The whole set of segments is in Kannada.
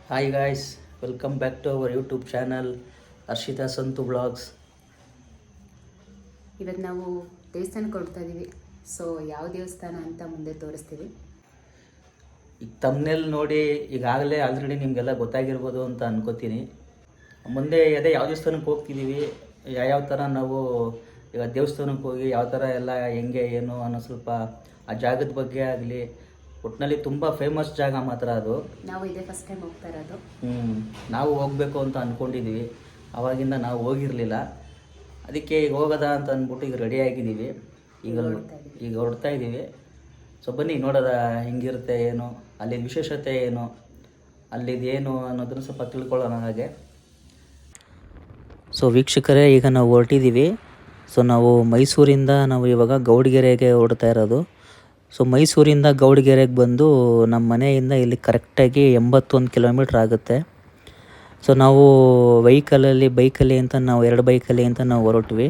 Hi guys, welcome back to our YouTube channel Arshita Santu Vlogs. ಇವತ್ತು ನಾವು ದೇವಸ್ಥಾನಕ್ಕೆ ಹೊರಡ್ತಾ ಇದ್ದೀವಿ. ಸೊ ಯಾವ ದೇವಸ್ಥಾನ ಅಂತ ಮುಂದೆ ತೋರಿಸ್ತೀವಿ. ಈಗ ತಮ್ಮನೇಲಿ ನೋಡಿ ಈಗಾಗಲೇ ಆಲ್ರೆಡಿ ನಿಮಗೆಲ್ಲ ಗೊತ್ತಾಗಿರ್ಬೋದು ಅಂತ ಅನ್ಕೋತೀನಿ. ಮುಂದೆ ಅದೇ ಯಾವ ದೇವಸ್ಥಾನಕ್ಕೆ ಹೋಗ್ತಿದ್ದೀವಿ, ಯಾವ್ಯಾವ ಥರ ನಾವು ಈಗ ದೇವಸ್ಥಾನಕ್ಕೆ ಹೋಗಿ ಯಾವ ಥರ ಎಲ್ಲ ಹೆಂಗೆ ಏನು ಅನ್ನೋ ಸ್ವಲ್ಪ ಆ ಜಾಗದ ಬಗ್ಗೆ ಆಗಲಿ, ಒಟ್ಟಿನಲ್ಲಿ ತುಂಬ ಫೇಮಸ್ ಜಾಗ ಮಾತ್ರ ಅದು. ನಾವು ಇದೇ ಫಸ್ಟ್ ಟೈಮ್ ಹೋಗ್ತಾ ಇರೋದು. ನಾವು ಹೋಗಬೇಕು ಅಂತ ಅಂದ್ಕೊಂಡಿದ್ದೀವಿ. ಆವಾಗಿಂದ ನಾವು ಹೋಗಿರಲಿಲ್ಲ. ಅದಕ್ಕೆ ಈಗ ಹೋಗೋದ ಅಂತ ಅಂದ್ಬಿಟ್ಟು ಈಗ ರೆಡಿ ಆಗಿದ್ದೀವಿ. ಈಗ ಹೊರಡ್ತಾ ಇದ್ದೀವಿ. ಸೊ ಬನ್ನಿ ನೋಡೋದ ಹೆಂಗಿರುತ್ತೆ, ಏನು ಅಲ್ಲಿನ ವಿಶೇಷತೆ ಏನು, ಅಲ್ಲಿದೇನು ಅನ್ನೋದನ್ನು ಸ್ವಲ್ಪ ತಿಳ್ಕೊಳ್ಳೋಣ ಹಾಗೆ. ಸೊ ವೀಕ್ಷಕರೇ, ಈಗ ನಾವು ಹೊರಟಿದ್ದೀವಿ. ಸೊ ನಾವು ಮೈಸೂರಿಂದ ನಾವು ಇವಾಗ ಗೌಡಗೆರೆಗೆ ಹೊರಡ್ತಾ ಇರೋದು. ಸೊ ಮೈಸೂರಿಂದ ಗೌಡಗೆರೆಗೆ ಬಂದು ನಮ್ಮ ಮನೆಯಿಂದ ಇಲ್ಲಿ ಕರೆಕ್ಟಾಗಿ 81 ಕಿಲೋಮೀಟ್ರ್ ಆಗುತ್ತೆ. ಸೊ ನಾವು ಬೈಕಲ್ಲಿ ಅಂತ ನಾವು 2 ಬೈಕಲ್ಲಿ ಅಂತ ನಾವು ಹೊರಟ್ವಿ.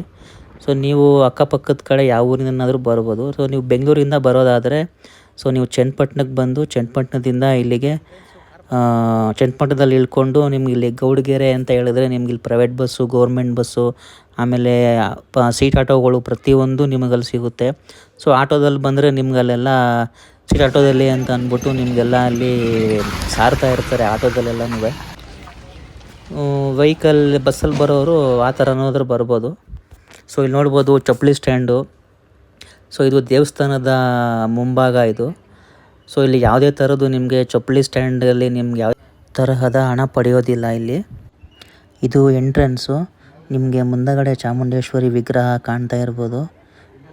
ಸೊ ನೀವು ಅಕ್ಕಪಕ್ಕದ ಕಡೆ ಯಾವ ಊರಿನಾದರೂ ಬರ್ಬೋದು. ಸೊ ನೀವು ಬೆಂಗಳೂರಿಂದ ಬರೋದಾದರೆ ಸೊ ನೀವು ಚನ್ನಪಟ್ಟಣಕ್ಕೆ ಬಂದು ಚನ್ನಪಟ್ಟಣದಿಂದ ಇಲ್ಲಿಗೆ ಚನ್ನಪಟ್ಟಣದಲ್ಲಿ ಇಳ್ಕೊಂಡು ನಿಮ್ಗೆ ಇಲ್ಲಿ ಗೌಡಗೆರೆ ಅಂತ ಹೇಳಿದ್ರೆ ನಿಮ್ಗೆ ಇಲ್ಲಿ ಪ್ರೈವೇಟ್ ಬಸ್ಸು, ಗೌರ್ಮೆಂಟ್ ಬಸ್ಸು, ಆಮೇಲೆ ಸೀಟ್ ಆಟೋಗಳು ಪ್ರತಿಯೊಂದು ನಿಮಗಲ್ಲಿ ಸಿಗುತ್ತೆ. ಸೊ ಆಟೋದಲ್ಲಿ ಬಂದರೆ ನಿಮ್ಗಲ್ಲೆಲ್ಲ ಸೀಟ್ ಆಟೋದಲ್ಲಿ ಅಂತ ಅಂದ್ಬಿಟ್ಟು ನಿಮಗೆಲ್ಲ ಅಲ್ಲಿ ಸಾರ್ತಾ ಇರ್ತಾರೆ ಆಟೋದಲ್ಲೆಲ್ಲನೂ. ವೆಹಿಕಲ್ ಬಸ್ಸಲ್ಲಿ ಬರೋರು ಆ ಥರ ಅನ್ನೋದ್ರ ಬರ್ಬೋದು. ಸೊ ಇಲ್ಲಿ ನೋಡ್ಬೋದು ಚಪ್ಪಲಿ ಸ್ಟ್ಯಾಂಡು. ಸೊ ಇದು ದೇವಸ್ಥಾನದ ಮುಂಭಾಗ ಇದು. ಸೊ ಇಲ್ಲಿ ಯಾವುದೇ ಥರದ್ದು ನಿಮಗೆ ಚಪ್ಪಲಿ ಸ್ಟ್ಯಾಂಡಲ್ಲಿ ನಿಮ್ಗೆ ಯಾವ ತರಹದ ಹಣ ಪಡೆಯೋದಿಲ್ಲ ಇಲ್ಲಿ. ಇದು ಎಂಟ್ರೆನ್ಸು. ನಿಮಗೆ ಮುಂದಗಡೆ ಚಾಮುಂಡೇಶ್ವರಿ ವಿಗ್ರಹ ಕಾಣ್ತಾ ಇರ್ಬೋದು.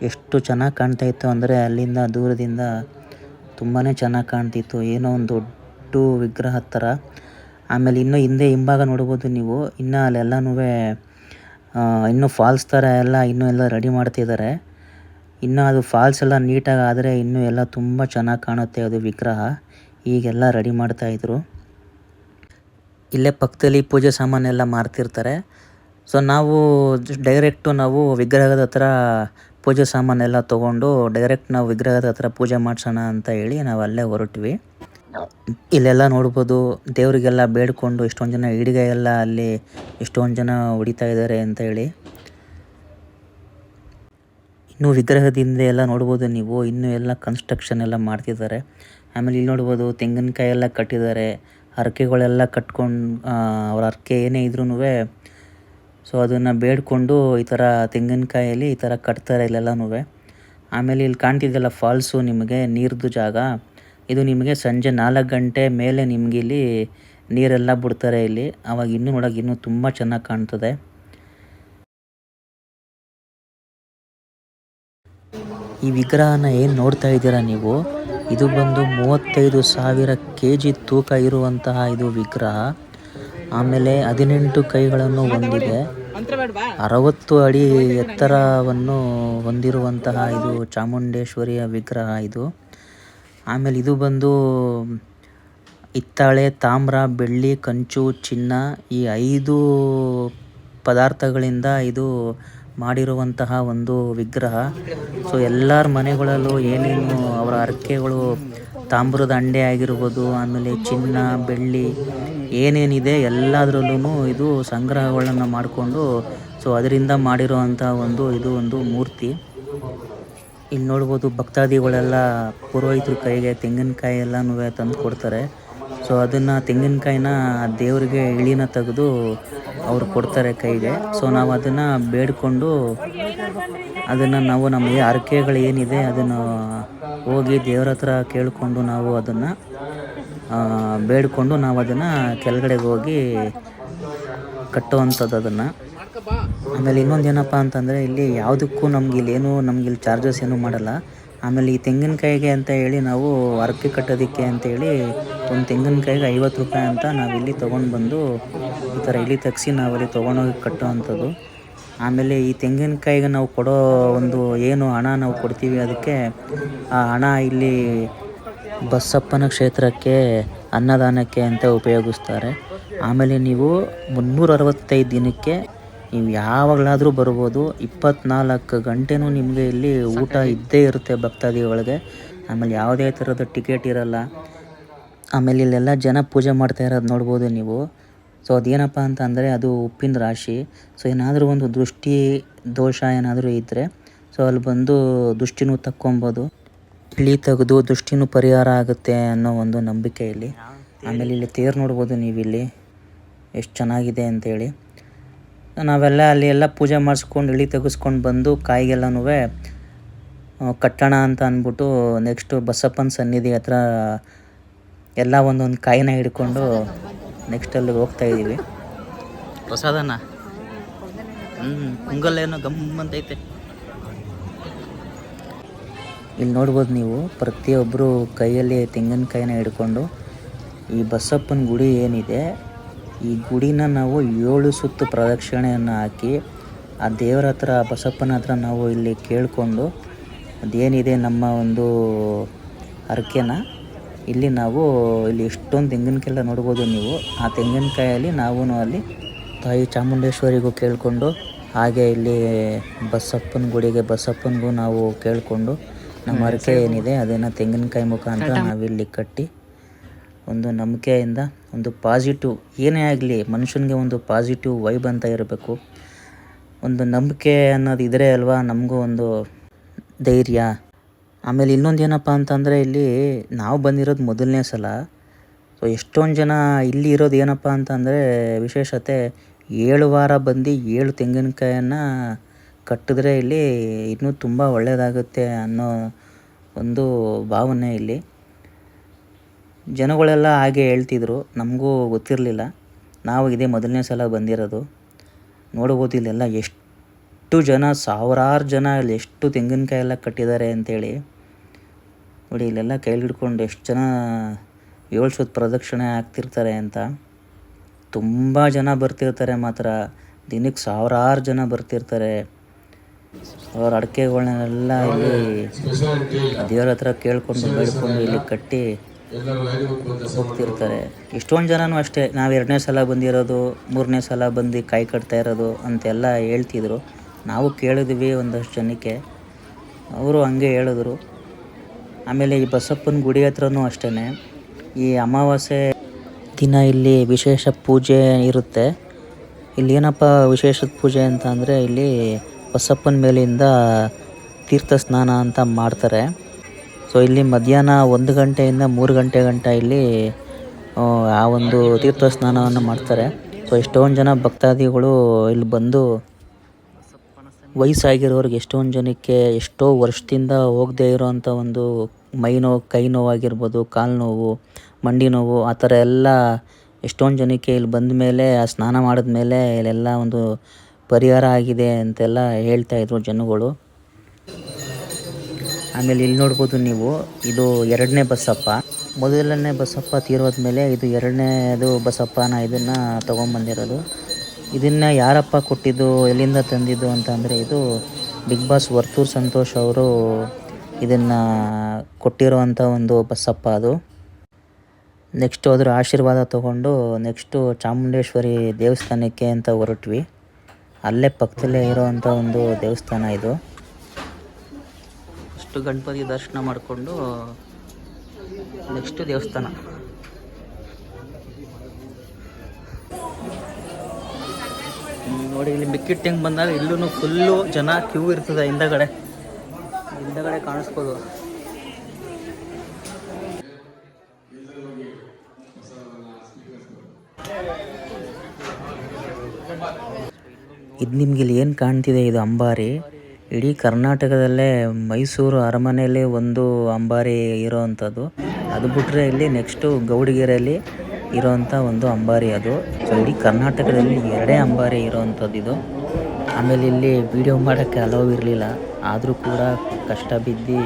ಎಷ್ಟು ಚೆನ್ನಾಗಿ ಕಾಣ್ತಾ ಇತ್ತು ಅಂದರೆ ಅಲ್ಲಿಂದ ದೂರದಿಂದ ತುಂಬಾ ಚೆನ್ನಾಗಿ ಕಾಣ್ತಿತ್ತು, ಏನೋ ಒಂದು ದೊಡ್ಡ ವಿಗ್ರಹ ಥರ. ಆಮೇಲೆ ಇನ್ನೂ ಹಿಂಭಾಗ ನೋಡ್ಬೋದು ನೀವು. ಇನ್ನೂ ಅಲ್ಲೆಲ್ಲನೂ ಇನ್ನೂ ಫಾಲ್ಸ್ ಥರ ಎಲ್ಲ ರೆಡಿ ಮಾಡ್ತಿದ್ದಾರೆ. ಇನ್ನೂ ಅದು ಫಾಲ್ಸ್ ಎಲ್ಲ ನೀಟಾಗಿ ಆದರೆ ಇನ್ನೂ ಎಲ್ಲ ತುಂಬ ಚೆನ್ನಾಗಿ ಕಾಣುತ್ತೆ ಅದು ವಿಗ್ರಹ. ಈಗೆಲ್ಲ ರೆಡಿ ಮಾಡ್ತಾಯಿದ್ರು. ಇಲ್ಲೇ ಪಕ್ಕದಲ್ಲಿ ಪೂಜೆ ಸಾಮಾನೆಲ್ಲ ಮಾರ್ತಿರ್ತಾರೆ. ಸೊ ನಾವು ನಾವು ವಿಗ್ರಹದ ಹತ್ರ ಪೂಜೆ ಸಾಮಾನೆಲ್ಲ ತೊಗೊಂಡು ಡೈರೆಕ್ಟ್ ನಾವು ವಿಗ್ರಹದ ಹತ್ರ ಪೂಜೆ ಮಾಡಿಸೋಣ ಅಂತ ಹೇಳಿ ನಾವು ಅಲ್ಲೇ ಹೊರಟ್ವಿ. ಇಲ್ಲೆಲ್ಲ ನೋಡ್ಬೋದು ದೇವರಿಗೆಲ್ಲ ಬೇಡಿಕೊಂಡು ಎಷ್ಟೊಂದು ಜನ ಇಡಿಗೆ ಎಲ್ಲ ಅಲ್ಲಿ ಎಷ್ಟೊಂದು ಜನ ಹೊಡಿತಾ ಇದ್ದಾರೆ ಅಂತ ಹೇಳಿ. ಇನ್ನೂ ವಿಗ್ರಹದಿಂದ ಎಲ್ಲ ನೋಡ್ಬೋದು ನೀವು, ಇನ್ನೂ ಎಲ್ಲ ಕನ್ಸ್ಟ್ರಕ್ಷನ್ ಎಲ್ಲ ಮಾಡ್ತಿದ್ದಾರೆ. ಆಮೇಲೆ ಇಲ್ಲಿ ನೋಡ್ಬೋದು ತೆಂಗಿನಕಾಯಿ ಎಲ್ಲ ಕಟ್ಟಿದ್ದಾರೆ. ಹರಕೆಗಳೆಲ್ಲ ಕಟ್ಕೊಂಡು ಅವ್ರ ಹರಕೆ ಏನೇ ಇದ್ರೂ ಸೊ ಅದನ್ನು ಬೇಡಿಕೊಂಡು ಈ ಥರ ತೆಂಗಿನಕಾಯಲ್ಲಿ ಈ ಥರ ಕಟ್ತಾರೆ ಇಲ್ಲೆಲ್ಲನೂ. ಆಮೇಲೆ ಇಲ್ಲಿ ಕಾಣ್ತಿದ್ದಲ್ಲ ಫಾಲ್ಸು, ನಿಮಗೆ ನೀರ್ದು ಜಾಗ ಇದು. ನಿಮಗೆ ಸಂಜೆ 4 ಗಂಟೆ ಮೇಲೆ ನಿಮಗೆ ಇಲ್ಲಿ ನೀರೆಲ್ಲ ಬಿಡ್ತಾರೆ ಇಲ್ಲಿ. ಆವಾಗ ಇನ್ನೂ ನೋಡೋಕೆ ಇನ್ನೂ ತುಂಬ ಚೆನ್ನಾಗಿ ಕಾಣ್ತದೆ. ಈ ವಿಗ್ರಹನ ಏನು ನೋಡ್ತಾ ಇದ್ದೀರಾ ನೀವು, ಇದು ಬಂದು 35,000 kg ತೂಕ ಇರುವಂತಹ ಇದು ವಿಗ್ರಹ. ಆಮೇಲೆ 18 ಕೈಗಳನ್ನು ಹೊಂದಿದೆ, 60 ಅಡಿ ಎತ್ತರವನ್ನು ಹೊಂದಿರುವಂತಹ ಇದು ಚಾಮುಂಡೇಶ್ವರಿಯ ವಿಗ್ರಹ ಇದು. ಆಮೇಲೆ ಇದು ಬಂದು ಹಿತ್ತಾಳೆ, ತಾಮ್ರ, ಬೆಳ್ಳಿ, ಕಂಚು, ಚಿನ್ನ ಈ 5 ಪದಾರ್ಥಗಳಿಂದ ಇದು ಮಾಡಿರುವಂತಹ ಒಂದು ವಿಗ್ರಹ. ಸೊ ಎಲ್ಲರ ಮನೆಗಳಲ್ಲೂ ಏನೇನು ಅವರ ಹರಕೆಗಳು, ತಾಮ್ರದ ಅಂಡೆ ಆಗಿರ್ಬೋದು, ಆಮೇಲೆ ಚಿನ್ನ, ಬೆಳ್ಳಿ ಏನೇನಿದೆ ಎಲ್ಲದರಲ್ಲೂ ಇದು ಸಂಗ್ರಹಗಳನ್ನು ಮಾಡಿಕೊಂಡು ಸೊ ಅದರಿಂದ ಮಾಡಿರುವಂಥ ಒಂದು ಮೂರ್ತಿ. ಇಲ್ಲಿ ನೋಡ್ಬೋದು ಭಕ್ತಾದಿಗಳೆಲ್ಲ ಪುರೋಹಿತರ ಕೈಗೆ ತೆಂಗಿನಕಾಯಿ ಎಲ್ಲನೂ ತಂದು ಕೊಡ್ತಾರೆ. ಸೊ ಅದನ್ನು ತೆಂಗಿನಕಾಯಿನ ದೇವರಿಗೆ ಇಳಿನ ತೆಗೆದು ಅವ್ರು ಕೊಡ್ತಾರೆ ಕೈಗೆ. ಸೊ ನಾವು ಅದನ್ನು ಬೇಡಿಕೊಂಡು ಅದನ್ನು ನಾವು ನಮಗೆ ಹರಕೆಗಳು ಏನಿದೆ ಅದನ್ನು ಹೋಗಿ ದೇವ್ರ ಹತ್ರ ಕೇಳಿಕೊಂಡು ನಾವು ಅದನ್ನು ಬೇಡಿಕೊಂಡು ನಾವು ಅದನ್ನು ಕೆಳಗಡೆಗೆ ಹೋಗಿ ಕಟ್ಟುವಂಥದ್ದು ಅದನ್ನು. ಆಮೇಲೆ ಇನ್ನೊಂದು ಏನಪ್ಪ ಅಂತಂದರೆ ಇಲ್ಲಿ ಯಾವುದಕ್ಕೂ ನಮಗಿಲ್ಲಿ ಚಾರ್ಜಸ್ ಏನೂ ಮಾಡಲ್ಲ. ಆಮೇಲೆ ಈ ತೆಂಗಿನಕಾಯಿಗೆ ಅಂತ ಹೇಳಿ ನಾವು ಹರಕೆ ಕಟ್ಟೋದಕ್ಕೆ ಅಂತೇಳಿ ಒಂದು ತೆಂಗಿನಕಾಯಿಗೆ 50 ರೂಪಾಯಿ ಅಂತ ನಾವಿಲ್ಲಿ ತೊಗೊಂಡು ಬಂದು ಈ ಥರ ಇಲ್ಲಿ ತೆಗ್ಸಿ ನಾವಲ್ಲಿ ತೊಗೊಂಡೋಗಿ ಕಟ್ಟೋವಂಥದ್ದು. ಆಮೇಲೆ ಈ ತೆಂಗಿನಕಾಯಿಗೆ ನಾವು ಕೊಡೋ ಒಂದು ಏನು ಹಣ ನಾವು ಕೊಡ್ತೀವಿ, ಅದಕ್ಕೆ ಆ ಹಣ ಇಲ್ಲಿ ಬಸಪ್ಪನ ಕ್ಷೇತ್ರಕ್ಕೆ ಅನ್ನದಾನಕ್ಕೆ ಅಂತ ಉಪಯೋಗಿಸ್ತಾರೆ. ಆಮೇಲೆ ನೀವು 365 ದಿನಕ್ಕೆ ನೀವು ಯಾವಾಗಲಾದರೂ ಬರ್ಬೋದು. 24 ಗಂಟೆನೂ ನಿಮಗೆ ಇಲ್ಲಿ ಊಟ ಇದ್ದೇ ಇರುತ್ತೆ ಭಕ್ತಾದಿಗಳಿಗೆ. ಆಮೇಲೆ ಯಾವುದೇ ಥರದ ಟಿಕೆಟ್ ಇರಲ್ಲ. ಆಮೇಲೆ ಇಲ್ಲೆಲ್ಲ ಜನ ಪೂಜೆ ಮಾಡ್ತಾ ಇರೋದು ನೋಡ್ಬೋದು ನೀವು. ಸೊ ಅದೇನಪ್ಪ ಅಂತ ಅಂದರೆ ಅದು ಉಪ್ಪಿನ ರಾಶಿ. ಸೊ ಏನಾದರೂ ಒಂದು ದೃಷ್ಟಿ ದೋಷ ಏನಾದರೂ ಇದ್ದರೆ ಸೊ ಅಲ್ಲಿ ಬಂದು ದೃಷ್ಟಿನೂ ತಕ್ಕೊಬೋದು, ಇಳಿ ತೆಗೆದು ದೃಷ್ಟಿನೂ ಪರಿಹಾರ ಆಗುತ್ತೆ ಅನ್ನೋ ಒಂದು ನಂಬಿಕೆ ಇಲ್ಲಿ. ಆಮೇಲೆ ಇಲ್ಲಿ ತೇರು ನೋಡ್ಬೋದು ನೀವು ಇಲ್ಲಿ ಎಷ್ಟು ಚೆನ್ನಾಗಿದೆ ಅಂತೇಳಿ. ನಾವೆಲ್ಲ ಅಲ್ಲಿ ಎಲ್ಲ ಪೂಜೆ ಮಾಡಿಸ್ಕೊಂಡು ಇಳಿ ತೆಗೆಸ್ಕೊಂಡು ಬಂದು ಕಾಯಿಗೆಲ್ಲನೂ ಕಟ್ಟೋಣ ಅಂತ ಅಂದ್ಬಿಟ್ಟು ನೆಕ್ಸ್ಟು ಬಸಪ್ಪನ ಸನ್ನಿಧಿ ಹತ್ರ ಎಲ್ಲ ಒಂದೊಂದು ಕಾಯಿನ ಹಿಡ್ಕೊಂಡು ನೆಕ್ಸ್ಟ್ ಅಲ್ಲಿ ಹೋಗ್ತಾ ಇದ್ದೀವಿ. ಪ್ರಸಾದನ ಪೊಂಗಲ್ಲೇನೋ ಗಮ್ಮಂತೈತೆ. ಇಲ್ಲಿ ನೋಡ್ಬೋದು ನೀವು ಪ್ರತಿಯೊಬ್ಬರು ಕೈಯಲ್ಲಿ ತೆಂಗಿನಕಾಯಿನ ಹಿಡ್ಕೊಂಡು ಈ ಬಸಪ್ಪನ ಗುಡಿ ಏನಿದೆ ಈ ಗುಡಿನ ನಾವು 7 ಸುತ್ತು ಪ್ರದಕ್ಷಿಣೆಯನ್ನು ಹಾಕಿ ಆ ದೇವರ ಹತ್ರ ಬಸಪ್ಪನ ಹತ್ರ ನಾವು ಇಲ್ಲಿ ಕೇಳಿಕೊಂಡು ಅದೇನಿದೆ ನಮ್ಮ ಒಂದು ಹರಕೆನ ಇಲ್ಲಿ ನಾವು ಇಲ್ಲಿ ಎಷ್ಟೊಂದು ತೆಂಗಿನಕಾಯೆಲ್ಲ ನೋಡ್ಬೋದು ನೀವು. ಆ ತೆಂಗಿನಕಾಯಲ್ಲಿ ನಾವು ಅಲ್ಲಿ ತಾಯಿ ಚಾಮುಂಡೇಶ್ವರಿಗೂ ಕೇಳಿಕೊಂಡು ಹಾಗೆ ಇಲ್ಲಿ ಬಸಪ್ಪನ ಗುಡಿಗೆ ಬಸಪ್ಪನಿಗೂ ನಾವು ಕೇಳಿಕೊಂಡು ನಮ್ಮ ಹರಕೆ ಏನಿದೆ ಅದನ್ನು ತೆಂಗಿನಕಾಯಿ ಮುಖಾಂತರ ನಾವಿಲ್ಲಿ ಕಟ್ಟಿ ಒಂದು ನಂಬಿಕೆಯಿಂದ ಒಂದು ಪಾಸಿಟಿವ್ ಏನೇ ಆಗಲಿ ಮನುಷ್ಯನಿಗೆ ಒಂದು ಪಾಸಿಟಿವ್ ವೈಬ್ ಅಂತ ಇರಬೇಕು. ಒಂದು ನಂಬಿಕೆ ಅನ್ನೋದು ಇದ್ದರೆ ಅಲ್ವಾ ನಮಗೂ ಒಂದು ಧೈರ್ಯ. ಆಮೇಲೆ ಇನ್ನೊಂದು ಏನಪ್ಪ ಅಂತಂದರೆ ಇಲ್ಲಿ ನಾವು ಬಂದಿರೋದು ಮೊದಲನೇ ಸಲ. ಸೊ ಎಷ್ಟೊಂದು ಜನ ಇಲ್ಲಿ ಇರೋದು ಏನಪ್ಪ ಅಂತಂದರೆ ವಿಶೇಷತೆ 7 ವಾರ ಬಂದು 7 ತೆಂಗಿನಕಾಯನ್ನು ಕಟ್ಟಿದ್ರೆ ಇಲ್ಲಿ ಇನ್ನೂ ತುಂಬ ಒಳ್ಳೆಯದಾಗುತ್ತೆ ಅನ್ನೋ ಒಂದು ಭಾವನೆ ಇಲ್ಲಿ. ಜನಗಳೆಲ್ಲ ಹಾಗೆ ಹೇಳ್ತಿದ್ರು, ನಮಗೂ ಗೊತ್ತಿರಲಿಲ್ಲ, ನಾವು ಇದೇ ಮೊದಲನೇ ಸಲ ಬಂದಿರೋದು. ನೋಡ್ಬೋದು ಇಲ್ಲೆಲ್ಲ ಎಷ್ಟು ಜನ, ಸಾವಿರಾರು ಜನ ಇಲ್ಲಿ ಎಷ್ಟು ತೆಂಗಿನಕಾಯಿ ಎಲ್ಲ ಕಟ್ಟಿದ್ದಾರೆ ಅಂಥೇಳಿ. ನೋಡಿ ಇಲ್ಲೆಲ್ಲ ಕೈಲಿ ಹಿಡ್ಕೊಂಡು ಎಷ್ಟು ಜನ 7 ಸುತ್ತು ಪ್ರದಕ್ಷಿಣೆ ಆಗ್ತಿರ್ತಾರೆ ಅಂತ. ತುಂಬ ಜನ ಬರ್ತಿರ್ತಾರೆ ಮಾತ್ರ, ದಿನಕ್ಕೆ ಸಾವಿರಾರು ಜನ ಬರ್ತಿರ್ತಾರೆ. ಅವ್ರ ಅಡಿಕೆಗಳನ್ನೆಲ್ಲ ಇಲ್ಲಿ ದೇವ್ರ ಹತ್ರ ಕೇಳ್ಕೊಂಡು ಬೇಡ್ಕೊಂಡು ಇಲ್ಲಿ ಕಟ್ಟಿ ಹೋಗ್ತಿರ್ತಾರೆ. ಎಷ್ಟೊಂದು ಜನನೂ ಅಷ್ಟೇ, ನಾವು 2ನೇ ಸಲ ಬಂದಿರೋದು, 3ನೇ ಸಲ ಬಂದು ಕಾಯಿ ಕಟ್ತಾ ಇರೋದು ಅಂತೆಲ್ಲ ಹೇಳ್ತಿದ್ರು. ನಾವು ಕೇಳಿದ್ವಿ ಒಂದಷ್ಟು ಜನಕ್ಕೆ, ಅವರು ಹಂಗೆ ಹೇಳಿದ್ರು. ಆಮೇಲೆ ಈ ಬಸಪ್ಪನ ಗುಡಿ ಹತ್ರನೂ ಅಷ್ಟೇ ಈ ಅಮಾವಾಸ್ಯೆ ದಿನ ಇಲ್ಲಿ ವಿಶೇಷ ಪೂಜೆ ಇರುತ್ತೆ. ಇಲ್ಲಿ ಏನಪ್ಪ ವಿಶೇಷ ಪೂಜೆ ಅಂತ ಅಂದರೆ ಇಲ್ಲಿ ಬಸಪ್ಪನ ಮೇಲಿಂದ ತೀರ್ಥ ಸ್ನಾನ ಅಂತ ಮಾಡ್ತಾರೆ. ಸೊ ಇಲ್ಲಿ ಮಧ್ಯಾಹ್ನ 1 ಗಂಟೆಯಿಂದ 3 ಗಂಟೆ ಗಂಟ ಇಲ್ಲಿ ಆ ಒಂದು ತೀರ್ಥ ಸ್ನಾನವನ್ನು ಮಾಡ್ತಾರೆ. ಸೊ ಎಷ್ಟೊಂದು ಜನ ಭಕ್ತಾದಿಗಳು ಇಲ್ಲಿ ಬಂದು ವಯಸ್ಸಾಗಿರೋರಿಗೆ ಎಷ್ಟೊಂದು ಜನಕ್ಕೆ ಎಷ್ಟೋ ವರ್ಷದಿಂದ ಹೋಗದೇ ಇರೋವಂಥ ಒಂದು ಮೈ ನೋವು, ಕೈ ನೋವಾಗಿರ್ಬೋದು, ಕಾಲು ನೋವು, ಮಂಡಿ ನೋವು, ಆ ಥರ ಎಲ್ಲ ಎಷ್ಟೊಂದು ಜನಕ್ಕೆ ಇಲ್ಲಿ ಬಂದ ಮೇಲೆ ಆ ಸ್ನಾನ ಮಾಡಿದ ಮೇಲೆ ಇಲ್ಲೆಲ್ಲ ಒಂದು ಪರಿಹಾರ ಆಗಿದೆ ಅಂತೆಲ್ಲ ಹೇಳ್ತಾಯಿದ್ರು ಜನಗಳು. ಆಮೇಲೆ ಇಲ್ಲಿ ನೋಡ್ಬೋದು ನೀವು, ಇದು 2ನೇ ಬಸಪ್ಪ. ಮೊದಲನೇ ಬಸಪ್ಪ ತೀರೋದ್ಮೇಲೆ ಇದು 2ನೇದು ಬಸಪ್ಪನ ಇದನ್ನು ತೊಗೊಂಬಂದಿರೋದು. ಇದನ್ನು ಯಾರಪ್ಪ ಕೊಟ್ಟಿದ್ದು, ಎಲ್ಲಿಂದ ತಂದಿದ್ದು ಅಂತ ಅಂದರೆ ಇದು ಬಿಗ್ ಬಾಸ್ ವರ್ತೂರ್ ಸಂತೋಷ್ ಅವರು ಇದನ್ನು ಕೊಟ್ಟಿರುವಂಥ ಒಂದು ಬಸಪ್ಪ ಅದು. ನೆಕ್ಸ್ಟು ಅದರ ಆಶೀರ್ವಾದ ತೊಗೊಂಡು ನೆಕ್ಸ್ಟು ಚಾಮುಂಡೇಶ್ವರಿ ದೇವಸ್ಥಾನಕ್ಕೆ ಅಂತ ಹೊರಟ್ವಿ. ಅಲ್ಲೇ ಪಕ್ಕದಲ್ಲೇ ಇರೋವಂಥ ಒಂದು ದೇವಸ್ಥಾನ ಇದು. ಇಷ್ಟು ಗಣಪತಿ ದರ್ಶನ ಮಾಡಿಕೊಂಡು ನೆಕ್ಸ್ಟು ದೇವಸ್ಥಾನ. ನೋಡಿ ಇಲ್ಲಿ ಮಿಕ್ಕಿಟ್ಟು ಹೆಂಗೆ ಬಂದಾಗ ಇಲ್ಲೂ ಫುಲ್ಲು ಜನ ಕ್ಯೂ ಇರ್ತದೆ. ಹಿಂದಗಡೆ ಕಾಣಿಸ್ಬೋದು. ಇದು ನಿಮ್ಗೆ ಇಲ್ಲಿ ಏನು ಕಾಣ್ತಿದೆ ಇದು ಅಂಬಾರಿ. ಇಡೀ ಕರ್ನಾಟಕದಲ್ಲೇ ಮೈಸೂರು ಅರಮನೆಯಲ್ಲೇ ಒಂದು ಅಂಬಾರಿ ಇರೋವಂಥದ್ದು. ಅದು ಬಿಟ್ಟರೆ ಇಲ್ಲಿ ನೆಕ್ಸ್ಟು ಗೌಡಗೆರೆಯಲ್ಲಿ ಇರೋವಂಥ ಒಂದು ಅಂಬಾರಿ ಅದು. ಸೊ ಇಡೀ ಕರ್ನಾಟಕದಲ್ಲಿ 2 ಅಂಬಾರಿ ಇರೋವಂಥದ್ದು ಇದು. ಆಮೇಲೆ ಇಲ್ಲಿ ವಿಡಿಯೋ ಮಾಡೋಕ್ಕೆ ಅಲೋವ್ ಇರಲಿಲ್ಲ, ಆದರೂ ಕೂಡ ಕಷ್ಟ ಬಿದ್ದು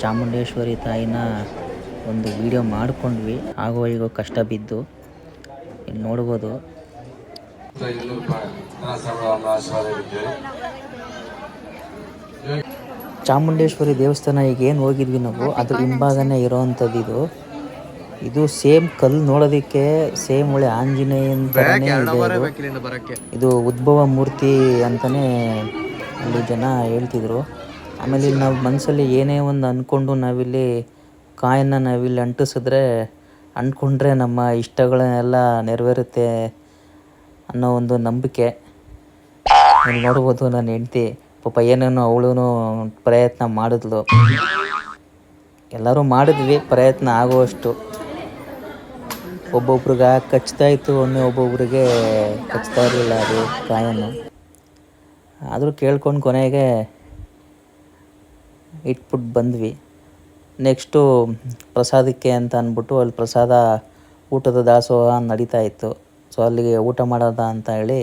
ಚಾಮುಂಡೇಶ್ವರಿ ತಾಯಿನ ಒಂದು ವಿಡಿಯೋ ಮಾಡ್ಕೊಂಡ್ವಿ, ಆಗೋ ಈಗೋ ಕಷ್ಟ ಬಿದ್ದು. ಇಲ್ಲಿ ನೋಡ್ಬೋದು ಚಾಮುಂಡೇಶ್ವರಿ ದೇವಸ್ಥಾನ. ಈಗ ಏನು ಹೋಗಿದ್ವಿ ನಾವು ಅದ್ರ ಹಿಂಭಾಗನೇ ಇರೋವಂಥದ್ದು ಇದು ಸೇಮ್ ಕಲ್ಲು ನೋಡೋದಕ್ಕೆ ಸೇಮ್ ಒಳ್ಳೆ ಆಂಜನೇಯನ ಥರನೇ ಇದೆ. ಇದು ಉದ್ಭವ ಮೂರ್ತಿ ಅಂತಲೇ ಅಲ್ಲಿ ಜನ ಹೇಳ್ತಿದ್ರು. ಆಮೇಲೆ ಇಲ್ಲಿ ನಾವು ಮನಸ್ಸಲ್ಲಿ ಏನೇ ಒಂದು ಅಂದ್ಕೊಂಡು ನಾವಿಲ್ಲಿ ಕಾಯನ್ನು ನಾವಿಲ್ಲಿ ಅಂಟಿಸಿದ್ರೆ ಅಂದ್ಕೊಂಡ್ರೆ ನಮ್ಮ ಇಷ್ಟಗಳನ್ನೆಲ್ಲ ನೆರವೇರುತ್ತೆ ಅನ್ನೋ ಒಂದು ನಂಬಿಕೆ. ನೀವು ನೋಡ್ಬೋದು ನನ್ನ ಹೆಂಡ್ತಿ ಪಾಪ ಏನೇನೋ ಅವಳು ಪ್ರಯತ್ನ ಮಾಡಿದ್ಲು. ಎಲ್ಲರೂ ಮಾಡಿದ್ವಿ ಪ್ರಯತ್ನ ಆಗುವಷ್ಟು. ಒಬ್ಬೊಬ್ರಿಗೆ ಕಚ್ತಾ ಇತ್ತು, ಒಬ್ಬೊಬ್ರಿಗೆ ಕಚ್ತಾ ಇರಲಿಲ್ಲ ಅದು ಕಾಯನ್ನು. ಆದರೂ ಕೇಳ್ಕೊಂಡು ಕೊನೆಗೆ ಇಟ್ಬಿಟ್ಟು ಬಂದ್ವಿ. ನೆಕ್ಸ್ಟು ಪ್ರಸಾದಕ್ಕೆ ಅಂತ ಅಂದ್ಬಿಟ್ಟು ಅಲ್ಲಿ ಪ್ರಸಾದ ಊಟದ ದಾಸೋಹ ನಡೀತಾ ಇತ್ತು. ಸೊ ಅಲ್ಲಿಗೆ ಊಟ ಮಾಡೋದ ಅಂತ ಹೇಳಿ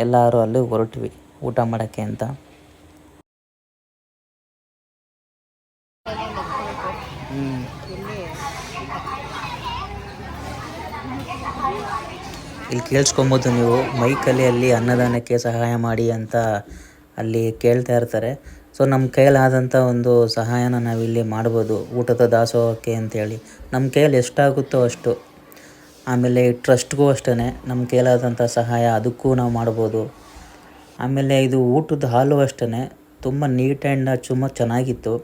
ಎಲ್ಲರೂ ಅಲ್ಲಿ ಹೊರಟ್ವಿ ಊಟ ಮಾಡೋಕ್ಕೆ ಅಂತ. ಇಲ್ಲಿ ಕೇಳಿಸ್ಕೊಬೋದು ನೀವು, ಮೈಕಲ್ಲಿ ಅಲ್ಲಿ ಅನ್ನದಾನಕ್ಕೆ ಸಹಾಯ ಮಾಡಿ ಅಂತ ಅಲ್ಲಿ ಕೇಳ್ತಾ ಇರ್ತಾರೆ. ಸೊ ನಮ್ಮ ಕೈಲಾದಂಥ ಒಂದು ಸಹಾಯನ ನಾವಿಲ್ಲಿ ಮಾಡ್ಬೋದು ಊಟದ ದಾಸೋಹಕ್ಕೆ ಅಂತೇಳಿ. ನಮ್ಮ ಕೈಯಲ್ಲಿ ಎಷ್ಟಾಗುತ್ತೋ ಅಷ್ಟು. ಆಮೇಲೆ ಈ ಟ್ರಸ್ಟ್ಗೂ ಅಷ್ಟೇ ನಮ್ಮ ಕೈಲಾದಂಥ ಸಹಾಯ ಅದಕ್ಕೂ ನಾವು ಮಾಡ್ಬೋದು. ಆಮೇಲೆ ಇದು ಊಟದ ಹಾಲು ಅಷ್ಟೇ ತುಂಬ ನೀಟ್ ಆ್ಯಂಡ್ ತುಂಬ ಚೆನ್ನಾಗಿತ್ತು.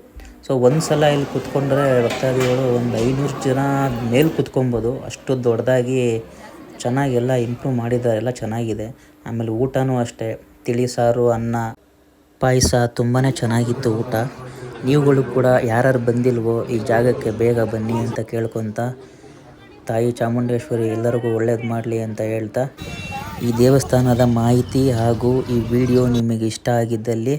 ಸೊ ಒಂದು ಸಲ ಇಲ್ಲಿ ಕೂತ್ಕೊಂಡ್ರೆ ಭಕ್ತಾದಿಗಳು ಒಂದು 500 ಜನ ಮೇಲೆ ಕೂತ್ಕೊಬೋದು. ಅಷ್ಟು ದೊಡ್ಡದಾಗಿ ಚೆನ್ನಾಗೆಲ್ಲ ಇಂಪ್ರೂವ್ ಮಾಡಿದ್ದಾರೆ, ಎಲ್ಲ ಚೆನ್ನಾಗಿದೆ. ಆಮೇಲೆ ಊಟನೂ ಅಷ್ಟೇ, ತಿಳಿ ಸಾರು, ಅನ್ನ, ಪಾಯಸ ತುಂಬಾ ಚೆನ್ನಾಗಿತ್ತು ಊಟ. ನೀವುಗಳು ಕೂಡ ಯಾರ್ಯಾರು ಬಂದಿಲ್ವೋ ಈ ಜಾಗಕ್ಕೆ ಬೇಗ ಬನ್ನಿ ಅಂತ ಕೇಳ್ಕೊತ, ತಾಯಿ ಚಾಮುಂಡೇಶ್ವರಿ ಎಲ್ಲರಿಗೂ ಒಳ್ಳೇದು ಮಾಡಲಿ ಅಂತ ಹೇಳ್ತಾ, ಈ ದೇವಸ್ಥಾನದ ಮಾಹಿತಿ ಹಾಗೂ ಈ ವಿಡಿಯೋ ನಿಮಗೆ ಇಷ್ಟ ಆಗಿದ್ದಲ್ಲಿ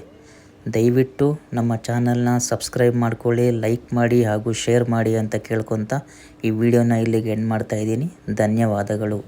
ದಯವಿಟ್ಟು ನಮ್ಮ ಚಾನಲ್ನ ಸಬ್ಸ್ಕ್ರೈಬ್ ಮಾಡ್ಕೊಳ್ಳಿ, ಲೈಕ್ ಮಾಡಿ ಹಾಗೂ ಶೇರ್ ಮಾಡಿ ಅಂತ ಕೇಳ್ಕೊತ ಈ ವಿಡಿಯೋನ ಇಲ್ಲಿಗೆ ಎಂಡ್ ಮಾಡ್ತಾಯಿದ್ದೀನಿ. ಧನ್ಯವಾದಗಳು.